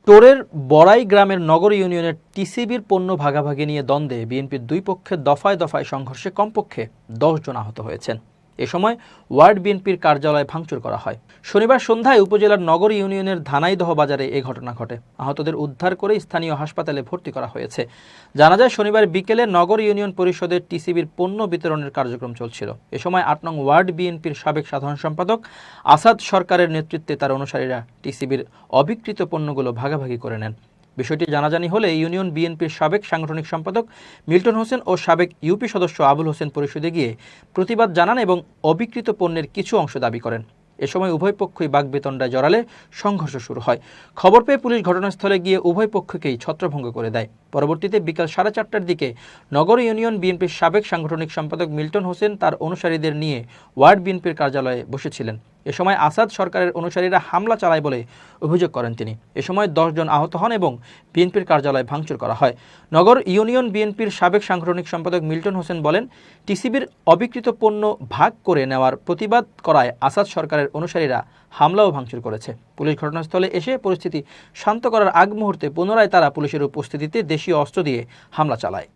টোরের বড়াই গ্রামের নগর ইউনিয়নের টিসিবির পণ্য ভাগাভাগি নিয়ে দ্বন্দ্বে বিএনপির দুই পক্ষের দফায় দফায় সংঘর্ষে কমপক্ষে ১০ জন আহত হয়েছেন। এ সময় ওয়ার্ড বিএনপির কার্যালয় ভাঙচুর করা হয়। শনিবার সন্ধ্যায় উপজেলার নগর ইউনিয়নের ধানাইদহ বাজারে এ ঘটনা ঘটে। আহতদের উদ্ধার করে স্থানীয় হাসপাতালে ভর্তি করা হয়েছে। জানা যায়, শনিবার বিকেলে নগর ইউনিয়ন পরিষদের টিসিবির পণ্য বিতরণের কার্যক্রম চলছিল। এ সময় ৮ নং ওয়ার্ড বিএনপির সাবেক সাধারণ সম্পাদক আসাদ সরকারের নেতৃত্বে তার অনুসারীরা টিসিবির অবিক্রিত পণ্যগুলো ভাগাভাগি করে নেন। বিষয়টি জানাজানি হলে ইউনিয়ন বিএনপির সাবেক সাংগঠনিক সম্পাদক মিল্টন হোসেন ও সাবেক ইউপি সদস্য আবুল হোসেন পরিষদে গিয়ে প্রতিবাদ জানান এবং অবিকৃত পণ্যের কিছু অংশ দাবি করেন। এ সময় উভয় পক্ষই বাকবিতণ্ডায় জড়ালে সংঘর্ষ শুরু হয়। খবর পেয়ে পুলিশ ঘটনাস্থলে গিয়ে উভয় পক্ষকেই ছত্রভঙ্গ করে দেয়। পরবর্তীতে বিকাল 4:30টার দিকে নগর ইউনিয়ন বিএনপির সাবেক সাংগঠনিক সম্পাদক মিল্টন হোসেন তার অনুসারীদের নিয়ে ওয়ার্ড বিএনপির কার্যালয়ে বসেছিলেন। এ সময় আসাদ সরকারের অনুসারীরা হামলা চালায় বলে অভিযোগ করেন তিনি। এ সময় 10 জন আহত হন এবং বিএনপির কার্যালয় ভাঙচুর করা হয়। নগর ইউনিয়ন বিএনপির সাবেক সাংগঠনিক সম্পাদক মিল্টন হোসেন বলেন, টিসিবির অবিকৃত পণ্য ভাগ করে নেওয়ার প্রতিবাদ করায় আসাদ সরকারের অনুসারীরা হামলা ও ভাঙচুর করেছে। পুলিশ ঘটনাস্থলে এসে পরিস্থিতি শান্ত করার আগ মুহূর্তে পুনরায় তারা পুলিশের উপস্থিতিতে দেশীয় অস্ত্র দিয়ে হামলা চালায়।